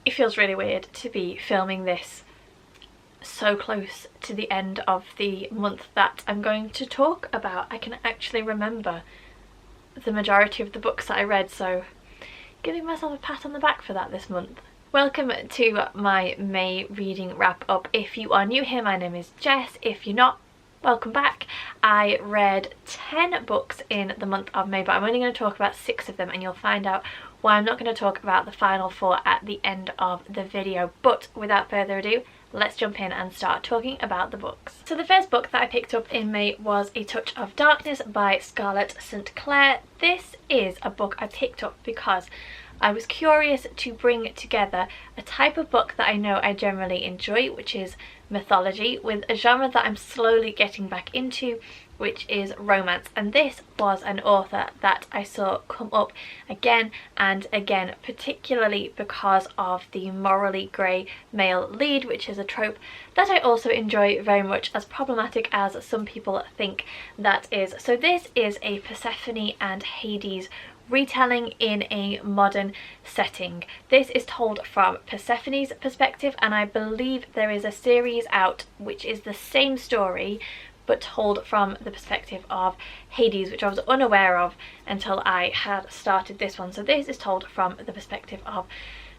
It feels really weird to be filming this so close to the end of the month that I'm going to talk about. I can actually remember the majority of the books that I read, so giving myself a pat on the back for that this month. Welcome to my May reading wrap up. If you are new here, my name is Jess. If you're not, welcome back. I read 10 books in the month of May, but I'm only going to talk about 6 of them, and you'll find out why I'm not going to talk about the final 4 at the end of the video. But without further ado, let's jump in and start talking about the books. So the first book that I picked up in May was A Touch of Darkness by Scarlett St. Clair. This is a book I picked up because I was curious to bring together a type of book that I know I generally enjoy, which is mythology, with a genre that I'm slowly getting back into, which is romance. And this was an author that I saw come up again and again, particularly because of the morally grey male lead, which is a trope that I also enjoy very much, as problematic as some people think that is. So this is a Persephone and Hades retelling in a modern setting. This is told from Persephone's perspective, and I believe there is a series out which is the same story but told from the perspective of Hades, which I was unaware of until I had started this one. So this is told from the perspective of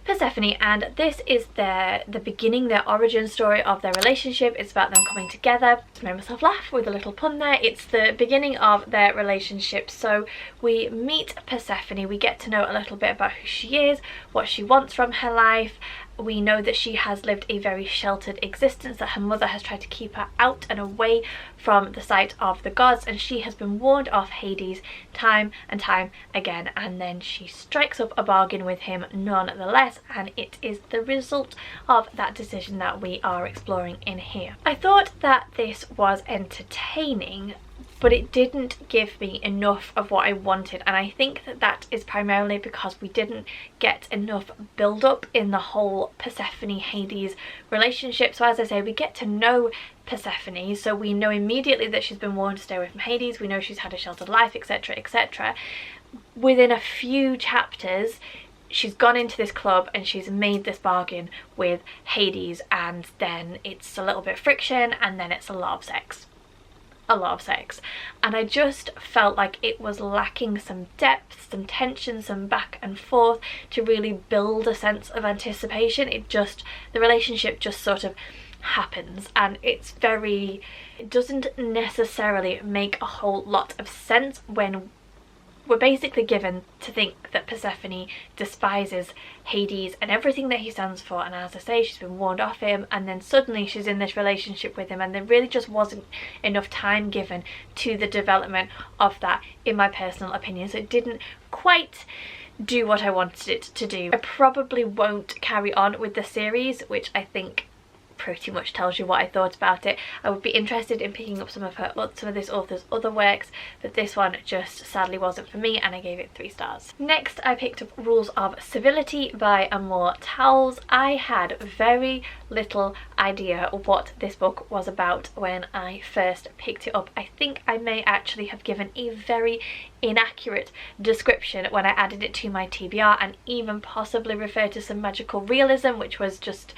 Persephone, and this is the beginning, their origin story of their relationship. It's about them coming together. I made myself laugh with a little pun there. It's the beginning of their relationship. So we meet Persephone, we get to know a little bit about who she is, what she wants from her life. We know that she has lived a very sheltered existence, that her mother has tried to keep her out and away from the sight of the gods, and she has been warned off Hades time and time again, and then she strikes up a bargain with him nonetheless, and it is the result of that decision that we are exploring in here. I thought that this was entertaining, but it didn't give me enough of what I wanted, and I think that that is primarily because we didn't get enough build up in the whole Persephone-Hades relationship. So as I say, we get to know Persephone, so we know immediately that she's been warned to stay away from Hades, we know she's had a sheltered life, etc, etc. Within a few chapters she's gone into this club and she's made this bargain with Hades, and then it's a little bit of friction, and then it's a lot of sex, and I just felt like it was lacking some depth, some tension, some back and forth to really build a sense of anticipation. The relationship just sort of happens, and it doesn't necessarily make a whole lot of sense when we're basically given to think that Persephone despises Hades and everything that he stands for, and as I say, she's been warned off him, and then suddenly she's in this relationship with him, and there really just wasn't enough time given to the development of that, in my personal opinion. So it didn't quite do what I wanted it to do. I probably won't carry on with the series, which I think pretty much tells you what I thought about it. I would be interested in picking up some of this author's other works, but this one just sadly wasn't for me, and I gave it 3 stars. Next, I picked up Rules of Civility by Amor Towles. I had very little idea what this book was about when I first picked it up. I think I may actually have given a very inaccurate description when I added it to my TBR, and even possibly referred to some magical realism, which was just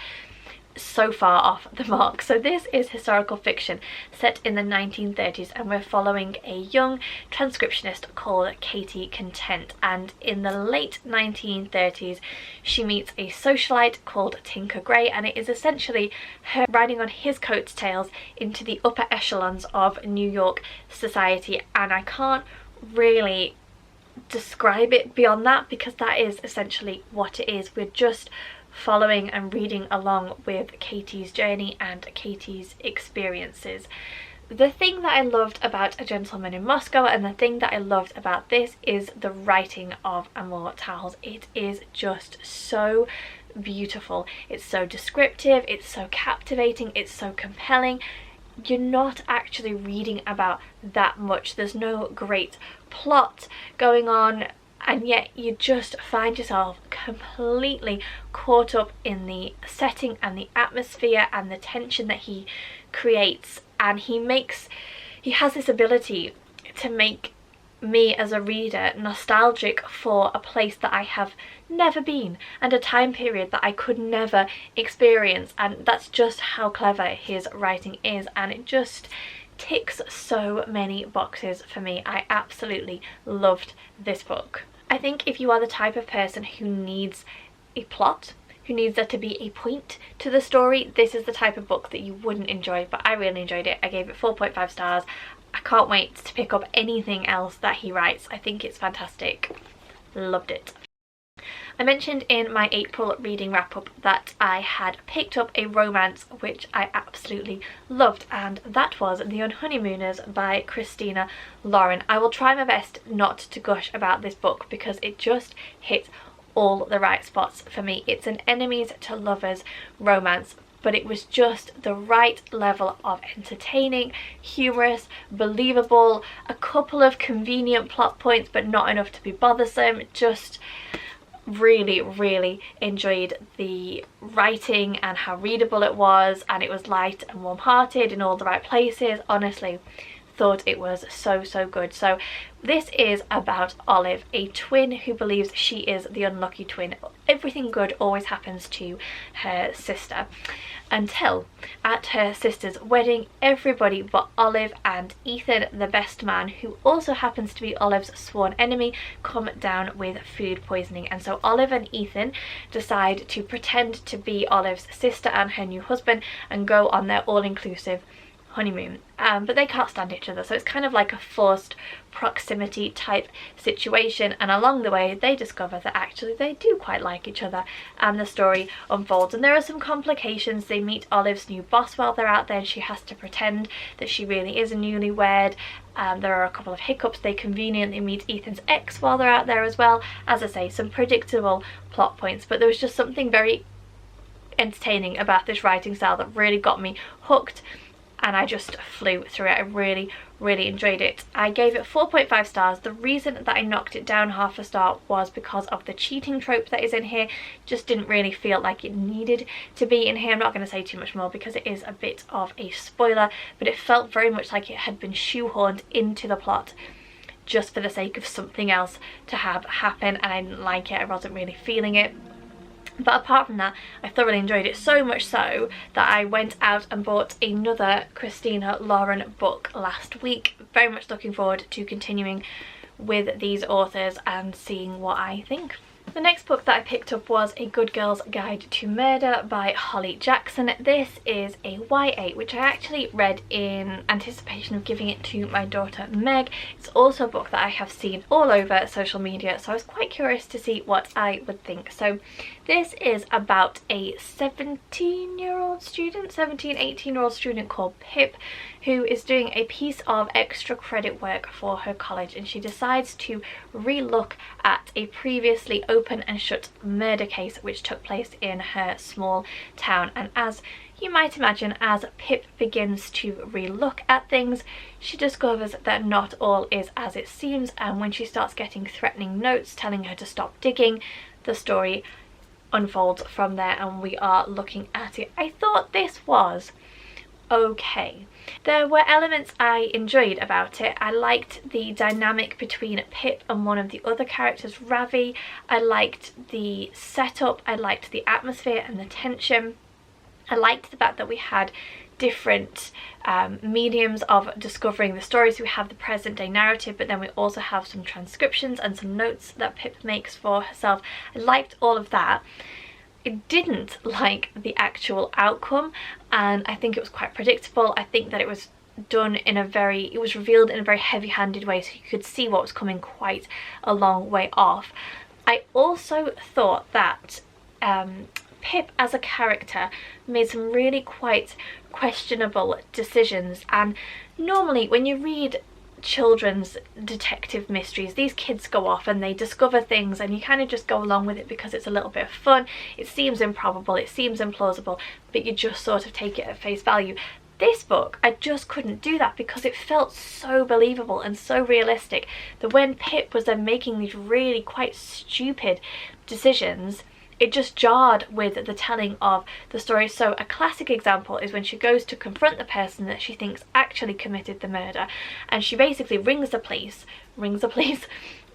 so far off the mark. So this is historical fiction set in the 1930s, and we're following a young transcriptionist called Katie Content, and in the late 1930s she meets a socialite called Tinker Gray, and it is essentially her riding on his coattails into the upper echelons of New York society, and I can't really describe it beyond that, because that is essentially what it is. We're just following and reading along with Katie's journey and Katie's experiences. The thing that I loved about A Gentleman in Moscow, and the thing that I loved about this, is the writing of Amor Towles. It is just so beautiful. It's so descriptive, it's so captivating, it's so compelling. You're not actually reading about that much. There's no great plot going on, and yet you just find yourself completely caught up in the setting and the atmosphere and the tension that he creates. And he has this ability to make me as a reader nostalgic for a place that I have never been and a time period that I could never experience, and that's just how clever his writing is, and it just ticks so many boxes for me. I absolutely loved this book. I think if you are the type of person who needs a plot, who needs there to be a point to the story, this is the type of book that you wouldn't enjoy, but I really enjoyed it. I gave it 4.5 stars. I can't wait to pick up anything else that he writes. I think it's fantastic. Loved it. I mentioned in my April reading wrap-up that I had picked up a romance which I absolutely loved, and that was The On Honeymooners by Christina Lauren. I will try my best not to gush about this book because it just hit all the right spots for me. It's an enemies to lovers romance, but it was just the right level of entertaining, humorous, believable, a couple of convenient plot points but not enough to be bothersome. Just really enjoyed the writing and how readable it was, and it was light and warm-hearted in all the right places. Honestly, thought it was so good. So this is about Olive, a twin who believes she is the unlucky twin. Everything good always happens to her sister, until at her sister's wedding everybody but Olive and Ethan, the best man, who also happens to be Olive's sworn enemy, come down with food poisoning. And so Olive and Ethan decide to pretend to be Olive's sister and her new husband and go on their all-inclusive honeymoon, but they can't stand each other, so it's kind of like a forced proximity type situation, and along the way they discover that actually they do quite like each other, and the story unfolds. And there are some complications. They meet Olive's new boss while they're out there, and she has to pretend that she really is a newlywed. There are a couple of hiccups. They conveniently meet Ethan's ex while they're out there as well. As I say, some predictable plot points, but there was just something very entertaining about this writing style that really got me hooked, and I just flew through it. I really enjoyed it. I gave it 4.5 stars. The reason that I knocked it down half a star was because of the cheating trope that is in here. Just didn't really feel like it needed to be in here. I'm not going to say too much more because it is a bit of a spoiler, but it felt very much like it had been shoehorned into the plot just for the sake of something else to have happen, and I didn't like it. I wasn't really feeling it. But apart from that, I thoroughly enjoyed it, so much so that I went out and bought another Christina Lauren book last week. Very much looking forward to continuing with these authors and seeing what I think. The next book that I picked up was A Good Girl's Guide to Murder by Holly Jackson. This is a YA, which I actually read in anticipation of giving it to my daughter Meg. It's also a book that I have seen all over social media, so I was quite curious to see what I would think. So this is about a 18-year-old student called Pip, who is doing a piece of extra credit work for her college, and she decides to re-look at a previously open and shut murder case which took place in her small town. And as you might imagine, as Pip begins to re-look at things, she discovers that not all is as it seems, and when she starts getting threatening notes telling her to stop digging, the story unfolds from there, and we are looking at it. I thought this was okay. There were elements I enjoyed about it. I liked the dynamic between Pip and one of the other characters, Ravi. I liked the setup, I liked the atmosphere and the tension. I liked the fact that we had different mediums of discovering the stories. We have the present day narrative, but then we also have some transcriptions and some notes that Pip makes for herself. I liked all of that. I didn't like the actual outcome, and I think it was quite predictable. I think that it was done in a it was revealed in a very heavy-handed way, so you could see what was coming quite a long way off. I also thought that Pip as a character made some really quite questionable decisions, and normally when you read children's detective mysteries, these kids go off and they discover things and you kind of just go along with it because it's a little bit of fun. It seems improbable, it seems implausible, but you just sort of take it at face value. This book, I just couldn't do that because it felt so believable and so realistic that when Pip was then making these really quite stupid decisions, it just jarred with the telling of the story. So a classic example is when she goes to confront the person that she thinks actually committed the murder, and she basically rings the police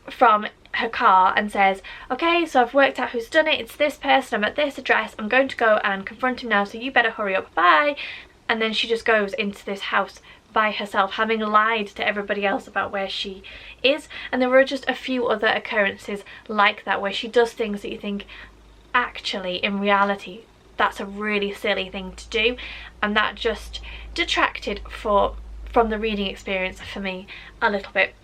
from her car and says, okay, so I've worked out who's done it, it's this person, I'm at this address, I'm going to go and confront him now, so you better hurry up, bye. And then she just goes into this house by herself, having lied to everybody else about where she is. And there were just a few other occurrences like that where she does things that you think, actually, in reality, that's a really silly thing to do, and that just detracted from the reading experience for me a little bit.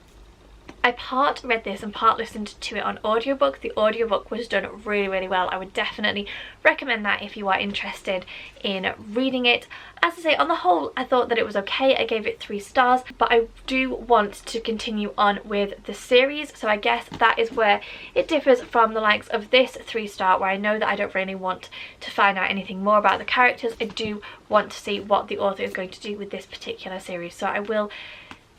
I part read this and part listened to it on audiobook. The audiobook was done really, really well. I would definitely recommend that if you are interested in reading it. As I say, on the whole, I thought that it was okay. I gave it 3 stars, but I do want to continue on with the series. So I guess that is where it differs from the likes of this 3-star, where I know that I don't really want to find out anything more about the characters. I do want to see what the author is going to do with this particular series. So I will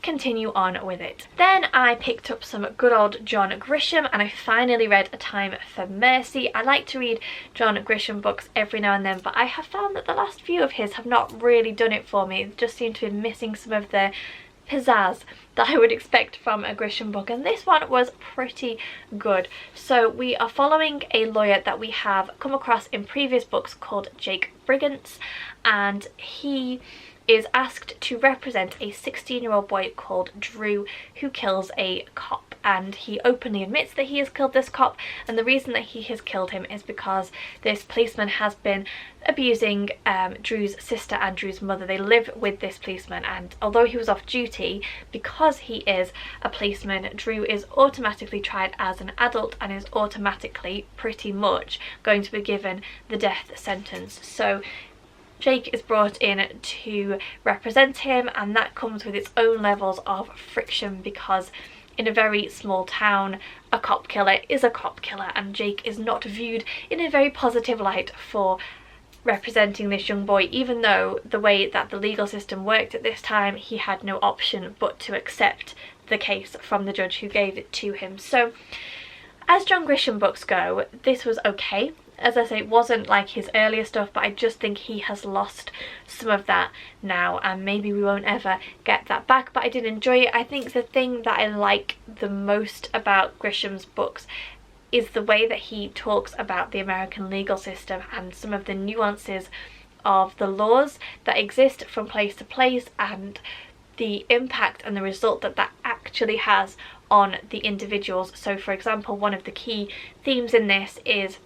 continue on with it. Then I picked up some good old John Grisham, and I finally read A Time for Mercy. I like to read John Grisham books every now and then, but I have found that the last few of his have not really done it for me. It just seemed to be missing some of the pizzazz that I would expect from a Grisham book, and this one was pretty good. So we are following a lawyer that we have come across in previous books called Jake Brigance, and he is asked to represent a 16-year-old boy called Drew who kills a cop, and he openly admits that he has killed this cop, and the reason that he has killed him is because this policeman has been abusing Drew's sister and Drew's mother. They live with this policeman, and although he was off duty, because he is a policeman, Drew is automatically tried as an adult and is automatically pretty much going to be given the death sentence. So Jake is brought in to represent him, and that comes with its own levels of friction, because in a very small town, a cop killer is a cop killer, and Jake is not viewed in a very positive light for representing this young boy, even though the way that the legal system worked at this time, he had no option but to accept the case from the judge who gave it to him. So as John Grisham books go, this was okay. As I say, it wasn't like his earlier stuff, but I just think he has lost some of that now, and maybe we won't ever get that back, but I did enjoy it. I think the thing that I like the most about Grisham's books is the way that he talks about the American legal system and some of the nuances of the laws that exist from place to place, and the impact and the result that that actually has on the individuals. So for example, one of the key themes in this is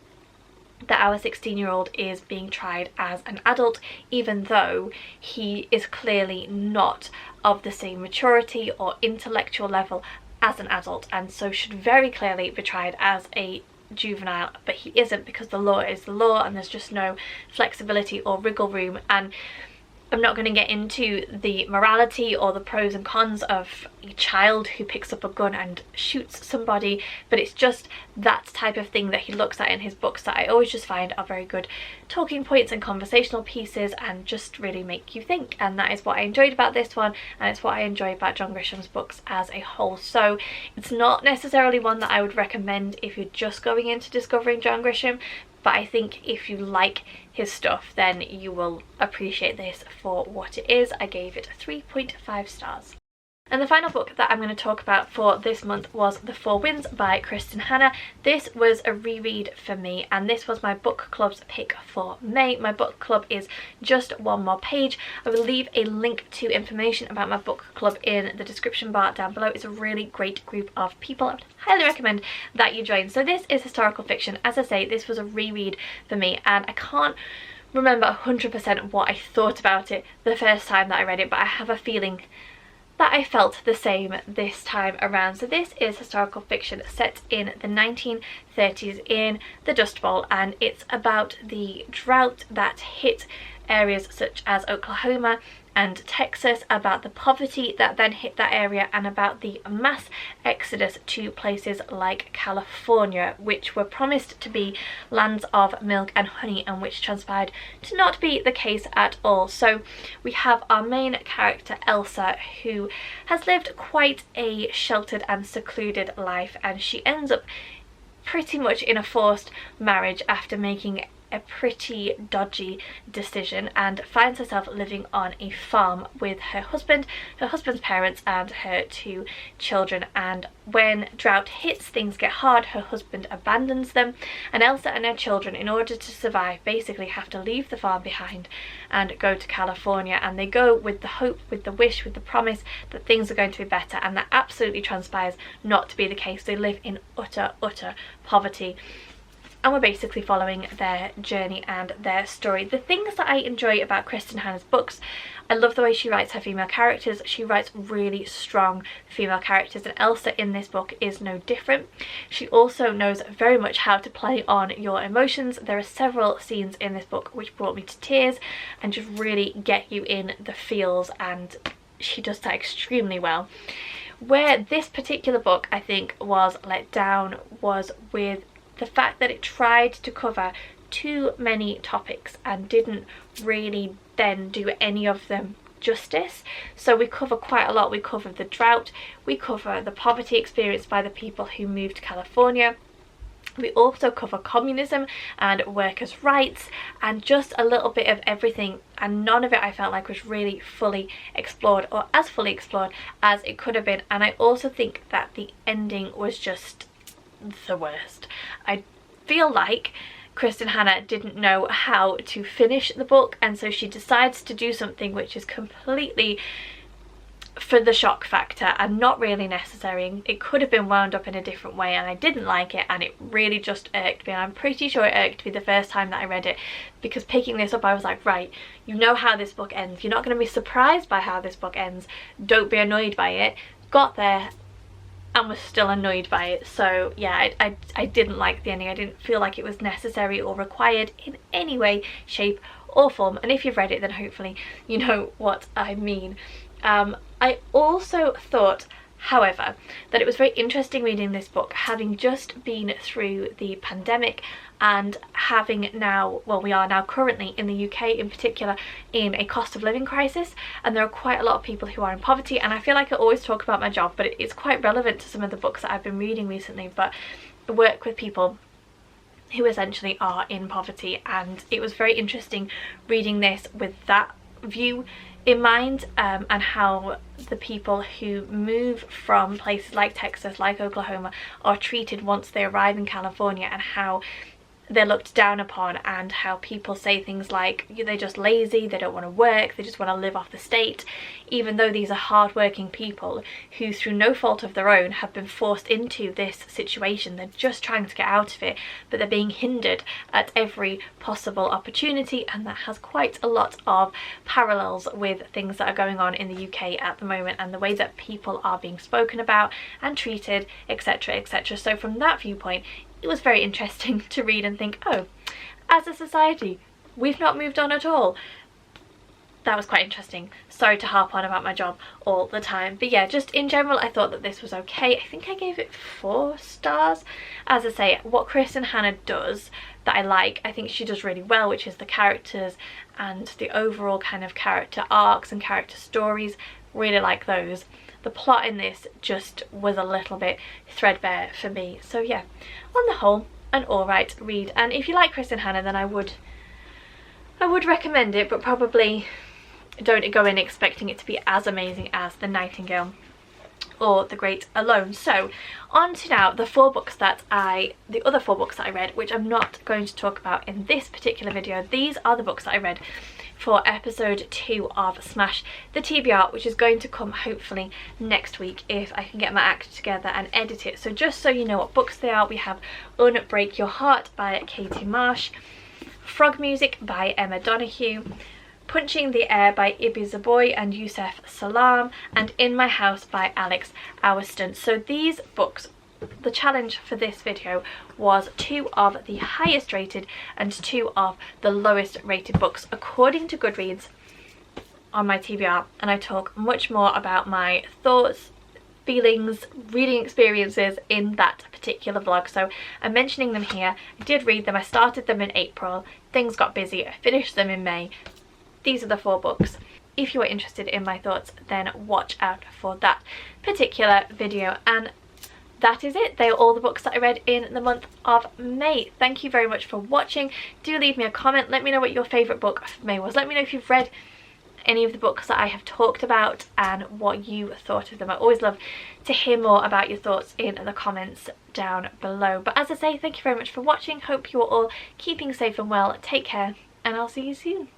that our 16-year-old is being tried as an adult, even though he is clearly not of the same maturity or intellectual level as an adult, and so should very clearly be tried as a juvenile, but he isn't, because the law is the law and there's just no flexibility or wriggle room. And I'm not going to get into the morality or the pros and cons of a child who picks up a gun and shoots somebody, but it's just that type of thing that he looks at in his books that I always just find are very good talking points and conversational pieces, and just really make you think. And that is what I enjoyed about this one, and it's what I enjoy about John Grisham's books as a whole. So it's not necessarily one that I would recommend if you're just going into discovering John Grisham, but I think if you like his stuff, then you will appreciate this for what it is. I gave it 3.5 stars. And the final book that I'm going to talk about for this month was The Four Winds by Kristen Hanna. This was a reread for me, and this was my book club's pick for May. My book club is just one more page. I will leave a link to information about my book club in the description bar down below. It's a really great group of people. I would highly recommend that you join. So this is historical fiction. As I say, this was a reread for me, and I can't remember 100% what I thought about it the first time that I read it, but I have a feeling that I felt the same this time around. So this is historical fiction set in the 1930s in the Dust Bowl, and it's about the drought that hit areas such as Oklahoma and Texas, about the poverty that then hit that area, and about the mass exodus to places like California, which were promised to be lands of milk and honey, and which transpired to not be the case at all. So we have our main character Elsa, who has lived quite a sheltered and secluded life, and she ends up pretty much in a forced marriage after making a pretty dodgy decision, and finds herself living on a farm with her husband, her husband's parents and her 2 children. And when drought hits, things get hard, her husband abandons them, and Elsa and her children, in order to survive, basically have to leave the farm behind and go to California. And they go with the hope, with the wish, with the promise that things are going to be better, and that absolutely transpires not to be the case. They live in utter poverty. And we're basically following their journey and their story. The things that I enjoy about Kristin Hannah's books, I love the way she writes her female characters. She writes really strong female characters, and Elsa in this book is no different. She also knows very much how to play on your emotions. There are several scenes in this book which brought me to tears and just really get you in the feels, and she does that extremely well. Where this particular book, I think, was let down was with the fact that it tried to cover too many topics and didn't really then do any of them justice. So we cover quite a lot. We cover the drought, we cover the poverty experienced by the people who moved to California, we also cover communism and workers' rights, and just a little bit of everything, and none of it I felt like was really fully explored, or as fully explored as it could have been. And I also think that the ending was just the worst. I feel like Kristin Hannah didn't know how to finish the book, and so she decides to do something which is completely for the shock factor and not really necessary. It could have been wound up in a different way, and I didn't like it, and it really just irked me. And I'm pretty sure it irked me the first time that I read it, because picking this up I was like, right, you know how this book ends, you're not going to be surprised by how this book ends, don't be annoyed by it. Got there and was still annoyed by it. So yeah, I didn't like the ending. I didn't feel like it was necessary or required in any way, shape or form. And if you've read it, then hopefully you know what I mean. I also thought, however, that it was very interesting reading this book, having just been through the pandemic and having now, well, we are now currently in the UK in particular in a cost of living crisis, and there are quite a lot of people who are in poverty. And I feel like I always talk about my job, but it's quite relevant to some of the books that I've been reading recently. But I work with people who essentially are in poverty, and it was very interesting reading this with that view in mind, and how the people who move from places like Texas, like Oklahoma, are treated once they arrive in California, and how they're looked down upon, and how people say things like they're just lazy, they don't want to work, they just want to live off the state, even though these are hard-working people who, through no fault of their own, have been forced into this situation. They're just trying to get out of it, but they're being hindered at every possible opportunity, and that has quite a lot of parallels with things that are going on in the UK at the moment, and the way that people are being spoken about and treated, etc, etc. So from that viewpoint, it was very interesting to read and think, oh, as a society, we've not moved on at all. That was quite interesting. Sorry to harp on about my job all the time. But yeah, just in general, I thought that this was okay. I think I gave it 4 stars. As I say, what Kristin Hannah does that I like, I think she does really well, which is the characters and the overall kind of character arcs and character stories. Really like those. The plot in this just was a little bit threadbare for me. So yeah, on the whole, an alright read. And if you like Kristin Hannah, then I would recommend it, but probably don't go in expecting it to be as amazing as The Nightingale or The Great Alone. So on to now the other 4 books that I read, which I'm not going to talk about in this particular video. These are the books that I read for episode 2 of Smash the TBR, which is going to come hopefully next week if I can get my act together and edit it. So just so you know what books they are, we have Unbreak Your Heart by Katie Marsh, Frog Music by Emma Donoghue, Punching the Air by Ibi Zoboi and Youssef Salam, and In My House by Alex Howerston. So these books, the challenge for this video was 2 of the highest rated and 2 of the lowest rated books according to Goodreads on my TBR, and I talk much more about my thoughts, feelings, reading experiences in that particular vlog. So I'm mentioning them here. I did read them. I started them in April, things got busy, I finished them in May. These are the 4 books. If you are interested in my thoughts, then watch out for that particular video. And that is it. They are all the books that I read in the month of May. Thank you very much for watching. Do leave me a comment. Let me know what your favourite book of May was. Let me know if you've read any of the books that I have talked about and what you thought of them. I always love to hear more about your thoughts in the comments down below. But as I say, thank you very much for watching. Hope you are all keeping safe and well. Take care, and I'll see you soon.